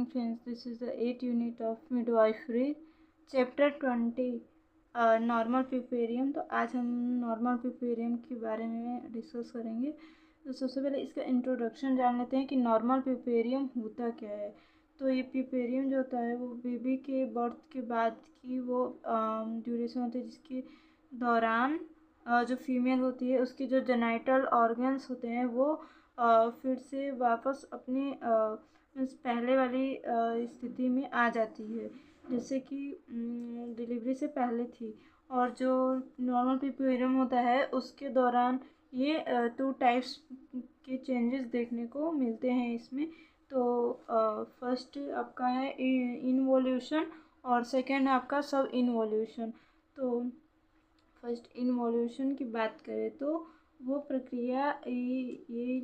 morning friends, this is the 8th unit of midwifery, chapter 20 normal puerperium. तो आज हम normal पिपेरियम के बारे में डिस्कस करेंगे। तो सबसे पहले इसका इंट्रोडक्शन जान लेते हैं कि नॉर्मल पिपेरियम होता क्या है। तो ये पिपेरियम जो होता है वो बेबी के बर्थ के बाद की वो ड्यूरेशन होती है जिसके दौरान जो फीमेल होती है उसके जो जेनाइटल ऑर्गन्स होते हैं वो फिर से वापस अपने पहले वाली स्थिति में आ जाती है जैसे कि डिलीवरी से पहले थी। और जो नॉर्मल पिपेरियम होता है उसके दौरान ये 2 टाइप्स के चेंजेस देखने को मिलते हैं इसमें। तो फर्स्ट आपका है इनवोल्यूशन और सेकंड है आपका सब इनवोल्यूशन। तो फर्स्ट इनवोल्यूशन की बात करें तो वो प्रक्रिया ये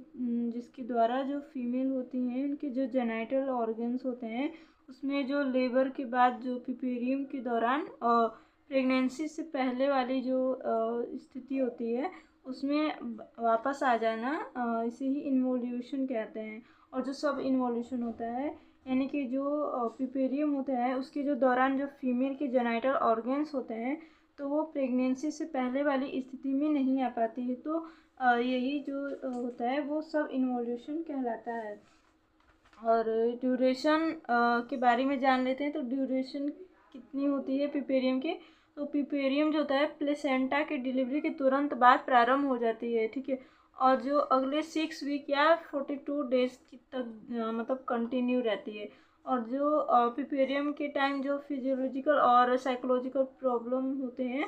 जिसके द्वारा जो फीमेल होती हैं उनके जो जेनाइटल ऑर्गन्स होते हैं उसमें जो लेबर के बाद जो पिपेरियम के दौरान प्रेगनेंसी से पहले वाली जो स्थिति होती है उसमें वापस आ जाना इसे ही इन्वोल्यूशन कहते हैं। और जो सब इन्वोल्यूशन होता है यानी कि जो पिपेरियम होता है उसके जो दौरान जो फीमेल के जेनाइटल ऑर्गन्स होते हैं तो वो प्रेगनेंसी से पहले वाली स्थिति में नहीं आ पाती है। तो यही जो होता है वो सब इन्वोल्यूशन कहलाता है। और ड्यूरेशन के बारे में जान लेते हैं। तो ड्यूरेशन कितनी होती है पिपेरियम की। तो पिपेरियम जो होता है प्लेसेंटा के डिलीवरी के तुरंत बाद प्रारंभ हो जाती है, ठीक है। और जो अगले 6 वीक या 42 डेज की तक मतलब कंटिन्यू रहती है। और जो पिपेरियम के टाइम जो फिजियोलॉजिकल और साइकोलॉजिकल प्रॉब्लम होते हैं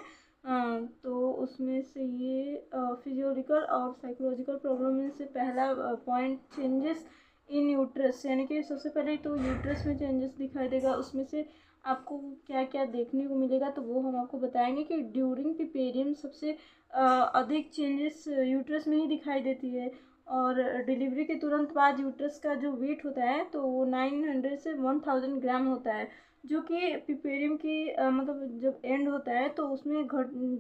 तो उसमें से ये फिजियोलॉजिकल और साइकोलॉजिकल प्रॉब्लम में से पहला पॉइंट चेंजेस इन यूट्रस, यानी कि सबसे पहले तो यूट्रस में चेंजेस दिखाई देगा। उसमें से आपको क्या क्या देखने को मिलेगा तो वो हम आपको बताएंगे कि ड्यूरिंग पिपेरियम सबसे अधिक चेंजेस यूट्रस में ही दिखाई देती है। और डिलीवरी के तुरंत बाद यूट्रस का जो वेट होता है तो वो 900 से 1000 ग्राम होता है, जो कि पिपेरियम की मतलब जब एंड होता है तो उसमें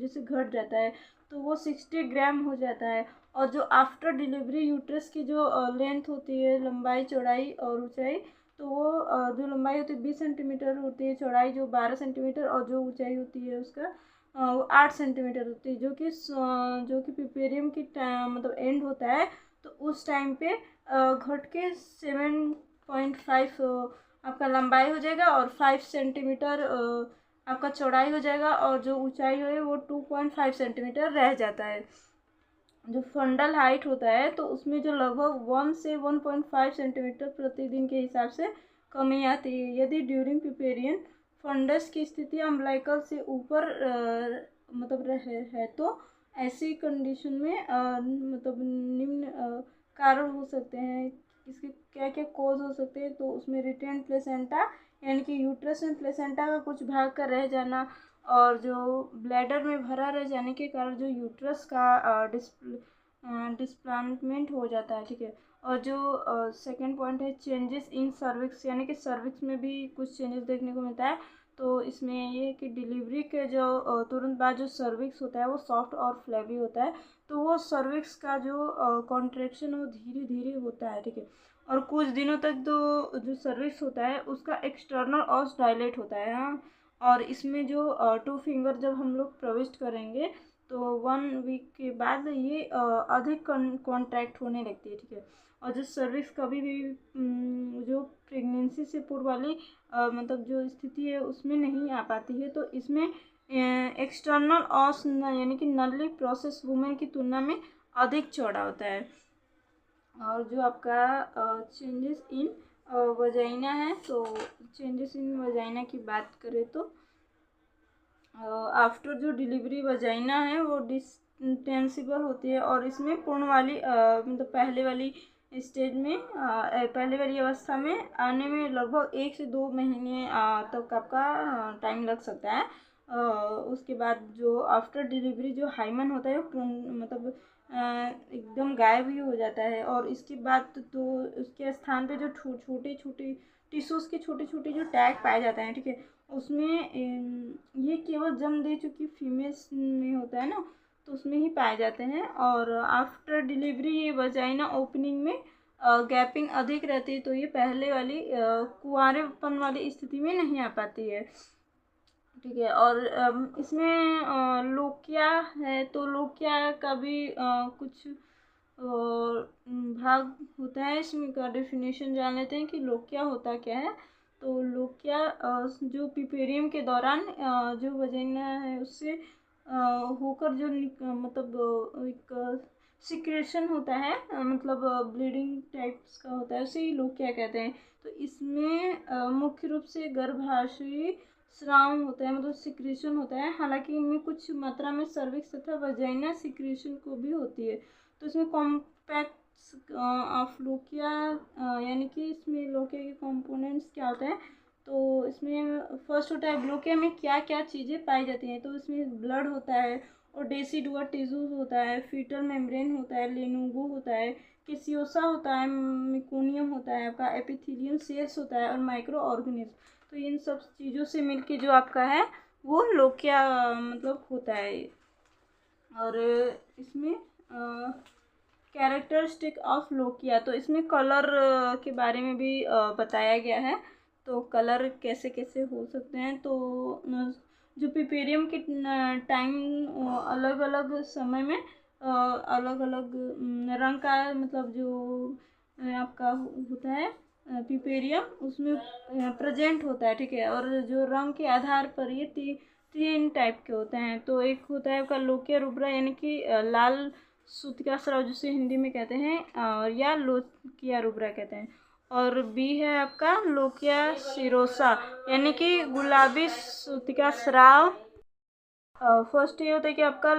जैसे घट जाता है तो वो 60 ग्राम हो जाता है। और जो आफ्टर डिलीवरी यूट्रस की जो लेंथ होती है, लंबाई चौड़ाई और ऊंचाई, तो वो जो लंबाई होती है 20 सेंटीमीटर होती है, चौड़ाई जो 12 सेंटीमीटर और जो ऊंचाई होती है उसका वो 8 सेंटीमीटर होती है, जो कि पिपेरियम की मतलब एंड होता है तो उस टाइम पे घट के 7.5 आपका लंबाई हो जाएगा और 5 सेंटीमीटर आपका चौड़ाई हो जाएगा और जो ऊंचाई है वो 2.5 सेंटीमीटर रह जाता है। जो फंडल हाइट होता है तो उसमें जो लगभग 1 से 1.5 सेंटीमीटर प्रतिदिन के हिसाब से कमी आती है। यदि ड्यूरिंग पिपेरियन फंडस की स्थिति अम्बिलिकल से ऊपर मतलब है तो ऐसी कंडीशन में मतलब निम्न कारण हो सकते हैं। इसके क्या क्या कॉज हो सकते हैं तो उसमें रिटेन प्लेसेंटा यानी कि यूट्रस में प्लेसेंटा का कुछ भाग का रह जाना और जो ब्लैडर में भरा रह जाने के कारण जो यूट्रस का डिस्प्लांटमेंट हो जाता है, ठीक है। और जो सेकंड पॉइंट है चेंजेस इन सर्विक्स, यानी कि सर्विक्स में भी कुछ चेंजेस देखने को मिलता है। तो इसमें ये है कि डिलीवरी के जो तुरंत बाद जो सर्विक्स होता है वो सॉफ्ट और फ्लैवी होता है। तो वो सर्विक्स का जो कॉन्ट्रैक्शन वो धीरे धीरे होता है, ठीक है। और कुछ दिनों तक जो सर्विक्स होता है उसका एक्सटर्नल ऑस डायलेट होता है, हाँ। और इसमें जो 2 फिंगर जब हम लोग प्रविष्ट करेंगे तो 1 वीक के बाद ये अधिक कॉन्ट्रैक्ट होने लगती है, ठीक है। और जो सर्विक्स कभी भी जो प्रेगनेंसी से पूर्व वाली मतलब जो स्थिति है उसमें नहीं आ पाती है तो इसमें एक्सटर्नल ऑस यानी कि नली प्रोसेस वुमेन की तुलना में अधिक चौड़ा होता है। और जो आपका चेंजेस इन वजाइना है तो चेंजेस इन वजाइना की बात करें तो आफ्टर जो डिलीवरी वजाइना है वो डिस्टेंसिबल होती है और इसमें पूर्ण वाली मतलब पहले वाली स्टेज में पहले वाली अवस्था में आने में लगभग 1 से 2 महीने तक आपका टाइम लग सकता है। उसके बाद जो आफ्टर डिलीवरी जो हाइमन होता है वो मतलब एकदम गायब ही हो जाता है। और इसके बाद तो उसके स्थान पे जो छोटे छोटे टिश्यूज़ के छोटे छोटे जो टैग पाए जाते हैं, ठीक है। उसमें ये केवल जन्म दे चुकी फीमेल्स में होता है ना तो उसमें ही पाए जाते हैं। और आफ्टर डिलीवरी ये वजाइना ओपनिंग में गैपिंग अधिक रहती है, तो ये पहले वाली कुंवारेपन वाली स्थिति में नहीं आ पाती है। ठीक है। और इसमें लोकिया है, तो लोकिया का भी कुछ भाग होता है। इसमें का डेफिनेशन जान लेते हैं कि लोकिया होता क्या है। तो लोकिया जो पिपेरियम के दौरान जो वजाइना है उससे होकर जो मतलब एक सिक्रेशन होता है, मतलब ब्लीडिंग टाइप्स का होता है, उसे ही लोकिया कहते हैं। तो इसमें मुख्य रूप से गर्भाशयी स्राव होता है, मतलब सिक्रेशन होता है। हालांकि इनमें कुछ मात्रा में सर्विक्स तथा वजाइना सिक्रेशन को भी होती है। तो इसमें कॉम्पैक्ट्स ऑफ लोकिया, यानी कि इसमें लोकिया के कंपोनेंट्स क्या होते हैं। तो इसमें फर्स्ट होता है लोकिया में क्या क्या चीज़ें पाई जाती हैं। तो इसमें ब्लड होता है, और डेसिडुआ टिश्यूज होता है, फीटल मेम्ब्रेन होता है, लेनुगो होता है, किसियोसा होता है, मिकोनियम होता है, आपका एपिथेलियम सेल्स होता है, और माइक्रो ऑर्गेनिज्म। तो इन सब चीज़ों से मिलके जो आपका है वो लोकिया मतलब होता है। और इसमें कैरेक्टरिस्टिक ऑफ लोकिया, तो इसमें कलर के बारे में भी बताया गया है। तो कलर कैसे कैसे हो सकते हैं, तो जो पिपेरियम के टाइम अलग अलग समय में अलग अलग रंग का, मतलब जो आपका होता है पिपेरियम, उसमें प्रेजेंट होता है। ठीक है। और जो रंग के आधार पर ये तीन टाइप के होते हैं। तो एक होता है आपका लोकिया रुब्रा, यानी कि लाल सूतिका स्राव जिसे हिंदी में कहते हैं, और या लोकिया रुब्रा कहते हैं। और बी है आपका लोकिया सिरोसा, यानी कि गुलाबी सूतिका स्राव। फर्स्ट ये होता है कि आपका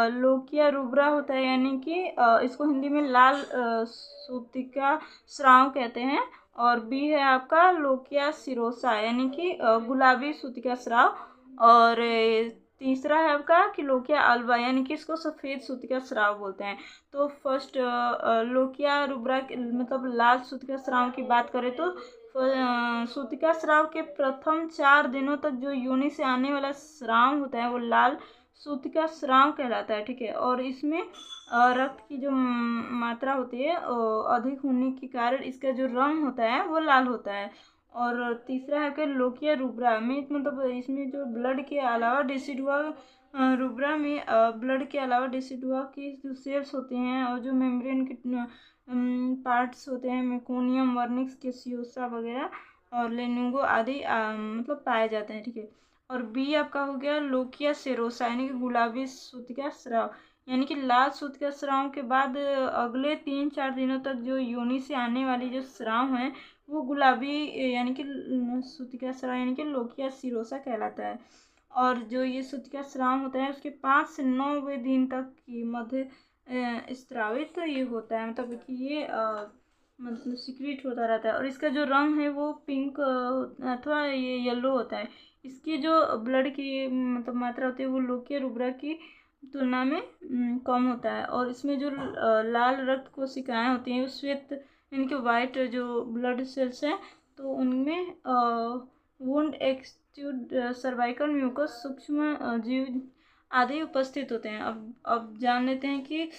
लोकिया रुब्रा होता है, यानी कि इसको हिंदी में लाल सूतिका स्राव कहते हैं। और बी है आपका लोकिया सिरोसा, यानी कि गुलाबी सूतिका स्राव। और तीसरा है आपका कि लोकिया अल्बा, यानी कि इसको सफ़ेद सूतिका स्राव बोलते हैं। तो फर्स्ट लोकिया रुब्रा मतलब लाल सूतिका स्राव की बात करें, तो सूतिका स्राव के प्रथम 4 दिनों तक जो योनि से आने वाला स्राव होता है वो लाल सूतिका स्राव कहलाता है। ठीक है। और इसमें रक्त की जो मात्रा होती है अधिक होने के कारण इसका जो रंग होता है वो लाल होता है। और तीसरा है कि लोकिया रुब्रा में, मतलब इसमें जो ब्लड के अलावा डेसिडुआ रुब्रा में ब्लड के अलावा डेसिडुआ की जो सेल्स होते हैं, और जो मेम्ब्रेन के पार्ट्स होते हैं, मेकोनियम, वर्निक्स, कैसियोसा वगैरह, और लेनुगो आदि मतलब पाए जाते हैं। ठीक है। और बी आपका हो गया लोकिया सेरोसा, यानी कि गुलाबी सूतिका स्राव, यानी कि लाल सूतिका स्राव के बाद अगले 3-4 दिनों तक जो योनि से आने वाली जो स्राव है वो गुलाबी यानी कि सूतिका स्राव, यानी कि लोकिया सिरोसा कहलाता है। और जो ये सूतिका स्राव होता है उसके 5 से 9वें दिन तक की मध्य स्त्रावित ये होता है, मतलब कि ये मतलब सीक्रेट होता रहता है। और इसका जो रंग है वो पिंक अथवा ये येलो होता है। इसकी जो ब्लड की मतलब मात्रा होती है वो लोकिया रुब्रा की तुलना में कम होता है। और इसमें जो लाल रक्त कोशिकाएं होती हैं वो श्वेत यानी कि वाइट जो ब्लड सेल्स हैं, तो उनमें वुंड एक्सट्यूड सर्वाइकल म्यूकस सूक्ष्म जीव आदि उपस्थित होते हैं। अब जान लेते हैं कि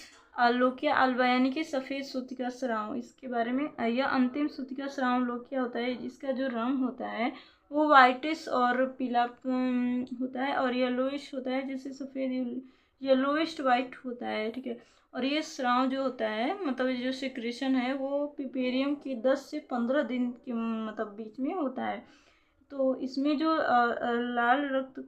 लोकिया अल्बा, यानी कि सफ़ेद सूतिका स्राव, इसके बारे में। यह अंतिम सूतिका स्राव लोकिया होता है, जिसका जो रंग होता है वो वाइटिश और पीला होता है, और येलोइश होता है, जैसे सफ़ेद येलोइश वाइट होता है। ठीक है। और ये स्राव जो होता है, मतलब ये जो सिक्रेशन है वो पिपेरियम की 10 से 15 दिन के मतलब बीच में होता है। तो इसमें जो लाल रक्त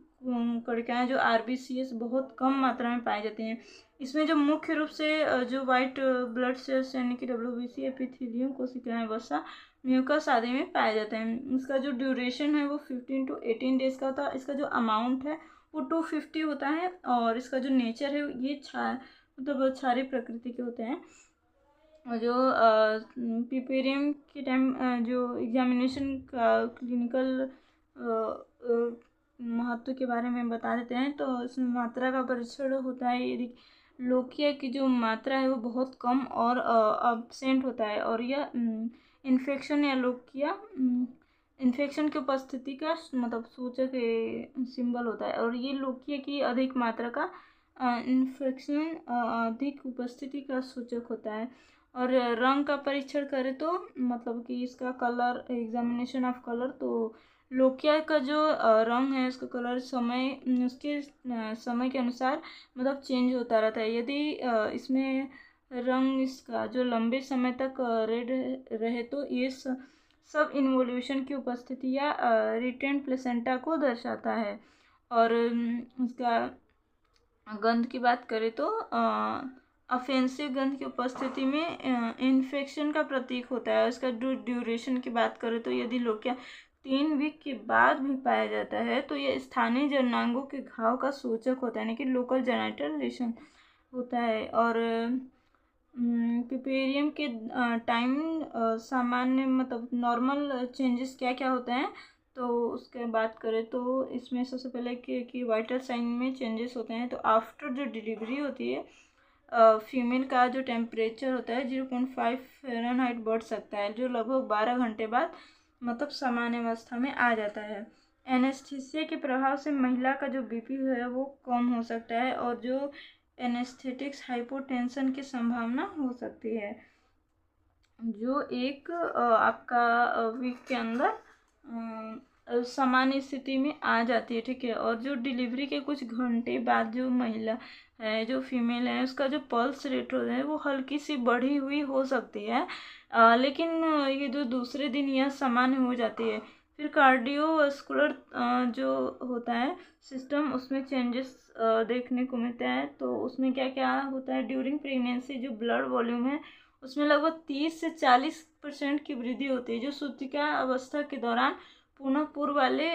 कणिकाएं जो RBCs बहुत कम मात्रा में पाई जाती हैं। इसमें जो मुख्य रूप से जो वाइट ब्लड सेल्स यानी कि WBC, एपिथेलियम कोशिकाएं, वसा, म्यूकस आदि में पाए जाते हैं। इसका जो ड्यूरेशन है वो 15 to 18 डेज का होता है। इसका जो अमाउंट है वो 250 होता है। और इसका जो नेचर है ये मतलब क्षारीय प्रकृति के होते हैं। और जो पिपेरियम के टाइम जो एग्जामिनेशन का क्लिनिकल महत्व के बारे में बता देते हैं। तो इसमें मात्रा का परीक्षण होता है, यदि लोकिया की जो मात्रा है वो बहुत कम और अब्सेंट होता है, और यह इन्फेक्शन या लोकिया इन्फेक्शन की उपस्थिति का मतलब सूचक सिंबल होता है। और ये लोकिया की अधिक मात्रा का इन्फेक्शन अधिक उपस्थिति का सूचक होता है। और रंग का परीक्षण करें तो मतलब कि इसका कलर, एग्जामिनेशन ऑफ कलर, तो लोकिया का जो रंग है उसका कलर उसके समय के अनुसार मतलब चेंज होता रहता है। यदि इसमें रंग इसका जो लंबे समय तक रेड रहे तो ये सब इन्वोल्यूशन की उपस्थिति या रिटेंट प्लेसेंटा को दर्शाता है। और इसका गंध की बात करें तो ऑफेंसिव गंध की उपस्थिति में इन्फेक्शन का प्रतीक होता है। उसका ड्यूरेशन की बात करें तो यदि लोकिया 3 वीक के बाद भी पाया जाता है तो यह स्थानीय जननांगों के घाव का सूचक होता है, यानी कि लोकल जेनिटल लेशन होता है। और पिपेरियम के टाइम सामान्य मतलब नॉर्मल चेंजेस क्या क्या होते हैं, तो उसके बात करें तो इसमें सबसे पहले कि वाइटल साइन में चेंजेस होते हैं। तो आफ्टर जो डिलीवरी होती है फीमेल का जो टेम्परेचर होता है 0.5 फ़ारेनहाइट बढ़ सकता है, जो लगभग 12 घंटे बाद मतलब सामान्य अवस्था में आ जाता है। एनेस्थीसिया के प्रभाव से महिला का जो बीपी है वो कम हो सकता है और जो एनेस्थेटिक्स हाइपोटेंशन की संभावना हो सकती है, जो एक आपका वीक के अंदर सामान्य स्थिति में आ जाती है, ठीक है। और जो डिलीवरी के कुछ घंटे बाद जो महिला है, जो फीमेल है, उसका जो पल्स रेट होता है वो हल्की सी बढ़ी हुई हो सकती है, लेकिन ये जो दूसरे दिन यह सामान्य हो जाती है। फिर कार्डियोवास्कुलर जो होता है सिस्टम, उसमें चेंजेस देखने को मिलता है। तो उसमें क्या क्या होता है, ड्यूरिंग प्रेगनेंसी जो ब्लड वॉल्यूम है उसमें लगभग 30 से 40% की वृद्धि होती है, जो सूतिका अवस्था के दौरान पुनः पूर्व वाले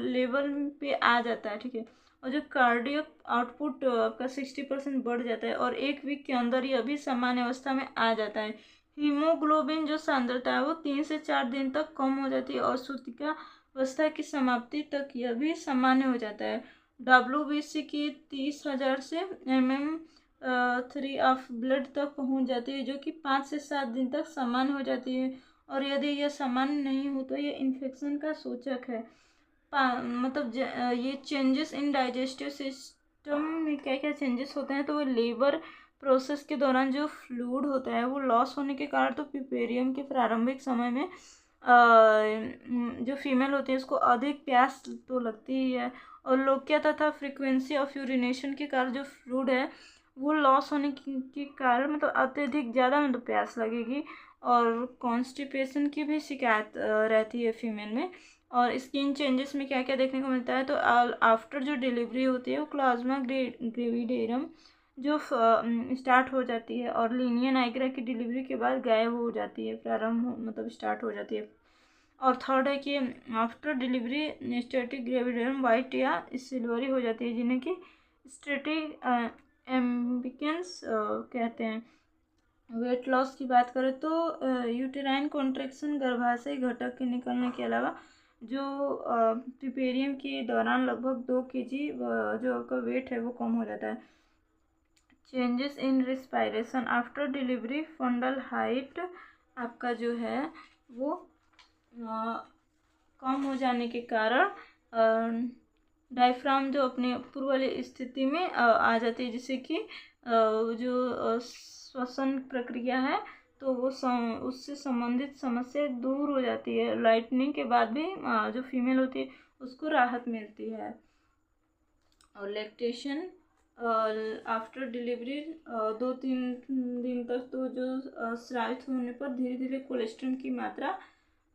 लेवल पे आ जाता है, ठीक है। और जो कार्डियक आउटपुट आपका 60% बढ़ जाता है और 1 वीक के अंदर ही अभी सामान्य अवस्था में आ जाता है। हीमोग्लोबिन जो सांद्रता है वो 3 से 4 दिन तक कम हो जाती है और सूतिका अवस्था की समाप्ति तक यह भी सामान्य हो जाता है। WBC की 30,000 से mm3 ऑफ ब्लड तक पहुंच जाती है, जो कि 5 से 7 दिन तक सामान्य हो जाती है। और यदि यह सामान्य नहीं हो तो यह इन्फेक्शन का सूचक है। मतलब ये चेंजेस इन डाइजेस्टिव सिस्टम में क्या क्या चेंजेस होते हैं, तो वो लेबर प्रोसेस के दौरान जो फ्लूइड होता है वो लॉस होने के कारण तो पिपेरियम के प्रारंभिक समय में जो फीमेल होती है उसको अधिक प्यास तो लगती ही है। और लोकिया तथा फ्रीक्वेंसी ऑफ यूरिनेशन के कारण जो फ्लूइड है वो लॉस होने के कारण मतलब अत्यधिक ज़्यादा मतलब प्यास लगेगी। और कॉन्स्टिपेशन की भी शिकायत रहती है फीमेल में। और स्किन चेंजेस में क्या क्या देखने को मिलता है, तो आफ्टर जो डिलीवरी होती है वो क्लाज्मा ग्रेविडेरम जो स्टार्ट हो जाती है और लीनिया नाइग्रा की डिलीवरी के बाद गायब हो जाती है, मतलब स्टार्ट हो जाती है। और थर्ड है कि after delivery static gravidarum white या सिल्वरी हो जाती है, जिन्हें कि स्टैटिक एम्बिकेंस कहते हैं। वेट लॉस की बात करें तो यूटेराइन कॉन्ट्रैक्शन गर्भाशय घटक के निकलने के अलावा जो पिपेरियम के दौरान लगभग 2 kg जो आपका वेट है वो कम हो जाता है। Changes in respiration after delivery fundal height आपका जो है वो कम हो जाने के कारण डायफ्राम जो अपने पूर्व वाली स्थिति में आ जाती है, जिससे कि जो श्वसन प्रक्रिया है तो वो उससे संबंधित समस्या दूर हो जाती है। लाइटनिंग के बाद भी जो फीमेल होती है उसको राहत मिलती है। और लैक्टेशन आफ्टर डिलीवरी 2-3 दिन तक तो जो स्रावित होने पर धीरे धीरे कोलेस्ट्रॉल की मात्रा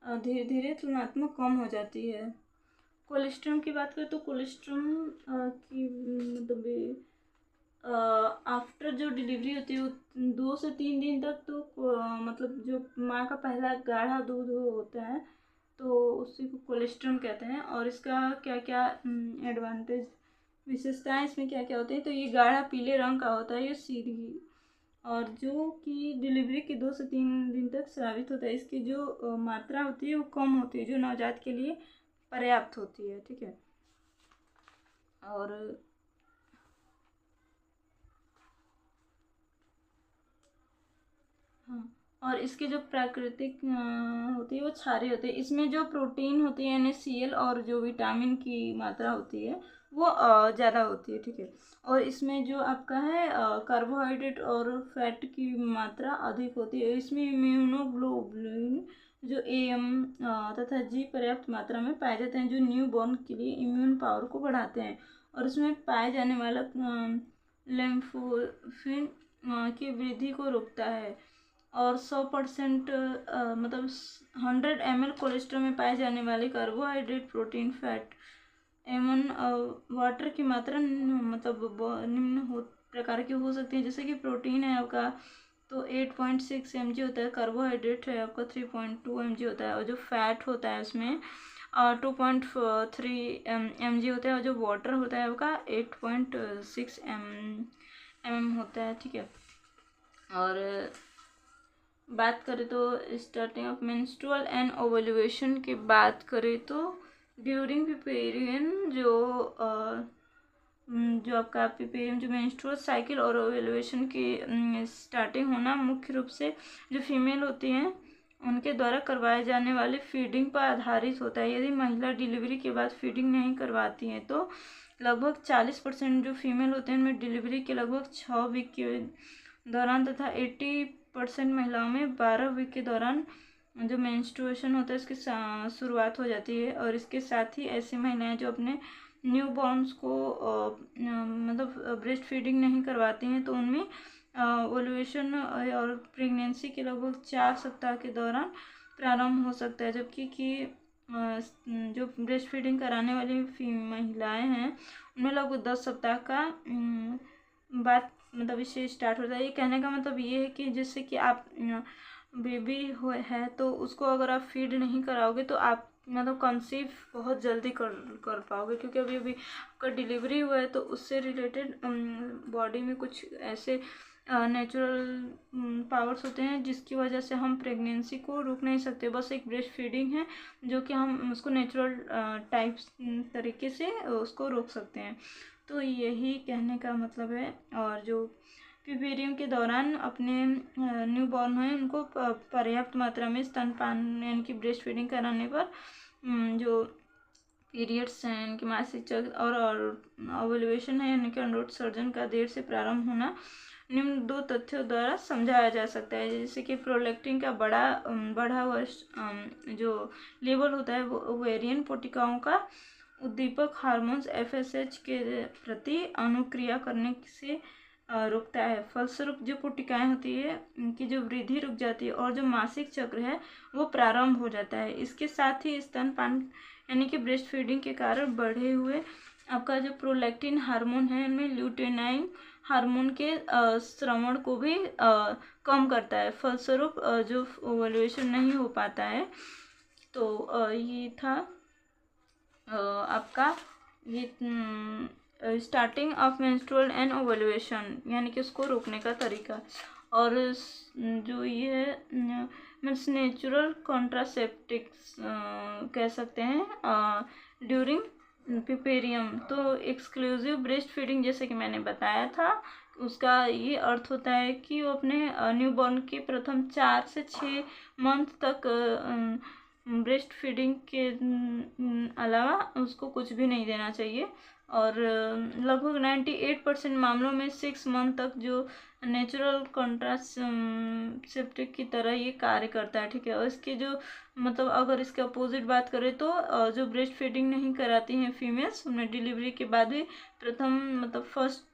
धीरे धीरे तुलनात्मक कम हो जाती है। कोलेस्ट्रॉल की बात करें तो कोलेस्ट्रॉल की मतलब आफ्टर जो डिलीवरी होती है 2 से 3 दिन तक तो मतलब जो माँ का पहला गाढ़ा दूध होता है तो उसी को कोलेस्ट्रॉल कहते हैं। और इसका क्या क्या एडवांटेज विशेषताएं इसमें क्या क्या होते हैं, तो ये गाढ़ा पीले रंग का होता है, ये सीधी और जो कि डिलीवरी के 2 से 3 दिन तक स्रावित होता है। इसकी जो मात्रा होती है वो कम होती है, जो नवजात के लिए पर्याप्त होती है, ठीक है। और हाँ, और इसके जो प्राकृतिक होती है वो क्षारीय होती है। इसमें जो प्रोटीन होती है NaCl और जो विटामिन की मात्रा होती है वो ज़्यादा होती है, ठीक है। और इसमें जो आपका है कार्बोहाइड्रेट और फैट की मात्रा अधिक होती है। इसमें इम्यूनोग्लोबुलिन जो AM तथा G पर्याप्त मात्रा में पाए जाते हैं, जो न्यू बॉर्न के लिए इम्यून पावर को बढ़ाते हैं। और इसमें पाए जाने वाला लिम्फोफिन की वृद्धि को रोकता है। और 100% मतलब 100 ml कोलेस्ट्रॉल में पाए जाने वाले कार्बोहाइड्रेट, प्रोटीन, फैट एवं वाटर की मात्रा मतलब निम्न प्रकार की हो सकती है। जैसे कि प्रोटीन है आपका तो 8.6 mg होता है, कार्बोहाइड्रेट है आपका 3.2 mg होता है, और जो फैट होता है उसमें 2.3 mg होता है, और जो वाटर होता है आपका 8.6 mm होता है, ठीक है। और बात करें तो starting of menstrual and ovulation की बात करें तो ड्यूरिंग पिपेरियन जो आपका पिपेरियन जो मेंस्ट्रुअल साइकिल और ओवुलेशन की स्टार्टिंग होना मुख्य रूप से जो फीमेल होती हैं उनके द्वारा करवाए जाने वाले फीडिंग पर आधारित होता है। यदि महिला डिलीवरी के बाद फीडिंग नहीं करवाती हैं तो लगभग 40% जो फीमेल होते हैं उनमें डिलीवरी के लगभग 6 वीक के दौरान तथा 80% महिलाओं में 12 वीक के दौरान जो मेंस्ट्रुएशन होता है इसकी शुरुआत हो जाती है। और इसके साथ ही ऐसी महिलाएं जो अपने न्यू बॉर्न्स को मतलब ब्रेस्ट फीडिंग नहीं करवाती हैं तो उनमें ओव्यूलेशन और प्रेगनेंसी के लगभग 4 सप्ताह के दौरान प्रारंभ हो सकता है। जबकि जो ब्रेस्ट फीडिंग कराने वाली महिलाएं हैं उनमें लगभग 10 सप्ताह का बाद मतलब इससे स्टार्ट होता है। ये कहने का मतलब ये है कि जिससे कि आप बेबी हो है तो उसको अगर आप फीड नहीं कराओगे तो आप मतलब कंसीव बहुत जल्दी कर पाओगे, क्योंकि अभी अभी आपका डिलीवरी हुआ है तो उससे रिलेटेड बॉडी में कुछ ऐसे नेचुरल पावर्स होते हैं जिसकी वजह से हम प्रेगनेंसी को रोक नहीं सकते। बस एक ब्रेस्ट फीडिंग है जो कि हम उसको नेचुरल टाइप्स तरीके से उसको रोक सकते हैं। तो यही कहने का मतलब है। और जो पिपेरियम के दौरान अपने न्यू बॉर्न हुए उनको पर्याप्त मात्रा में स्तनपान यानी कि ब्रेस्ट फीडिंग कराने पर जो पीरियड्स हैं इनके मासिक चक्र और ओव्यूलेशन है यानी कि अंडोत्सर्जन का देर से प्रारंभ होना निम्न 2 तथ्यों द्वारा समझाया जा सकता है। जैसे कि प्रोलैक्टिन का बढ़ा हुआ जो लेवल होता है वो ओवेरियन कोशिकाओं का उद्दीपक हार्मोन्स FSH के प्रति अनुक्रिया करने से रुकता है। फलस्वरूप जो कोशिकाएं होती है उनकी जो वृद्धि रुक जाती है और जो मासिक चक्र है वो प्रारंभ हो जाता है। इसके साथ ही स्तनपान यानी कि ब्रेस्ट फीडिंग के कारण बढ़े हुए आपका जो प्रोलैक्टिन हार्मोन है इनमें ल्यूटेनाइन हार्मोन के स्रावण को भी कम करता है। फलस्वरूप जो ओवुलेशन नहीं हो पाता है। तो ये था आपका ये starting of menstrual and ovulation यानी कि उसको रोकने का तरीका। और जो ये है मीन्स नेचुरल कॉन्ट्रासेप्टिक्स कह सकते हैं ड्यूरिंग पिपेरियम। तो एक्सक्लूसिव ब्रेस्ट फीडिंग जैसे कि मैंने बताया था उसका ये अर्थ होता है कि वो अपने न्यूबॉर्न के प्रथम 4 से 6 मंथ तक ब्रेस्ट फीडिंग के अलावा उसको कुछ भी नहीं देना चाहिए। और लगभग 98% मामलों में 6 मंथ तक जो नेचुरल कॉन्ट्रासेप्टिव की तरह ये कार्य करता है, ठीक है। और इसके जो मतलब अगर इसके अपोजिट बात करें तो जो ब्रेस्ट फीडिंग नहीं कराती हैं फीमेल्स उन्हें डिलीवरी के बाद भी प्रथम मतलब फर्स्ट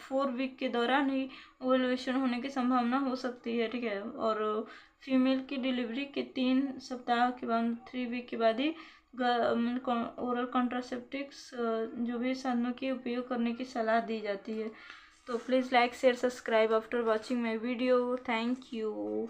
4 वीक के दौरान ही ओवुलेशन होने की संभावना हो सकती है, ठीक है। और फीमेल की डिलीवरी के 3 सप्ताह के बाद 3 वीक के बाद ही ओरल कॉन्ट्रासेप्टिक्स जो भी साधनों के उपयोग करने की सलाह दी जाती है। तो please like share subscribe after watching my video. Thank you.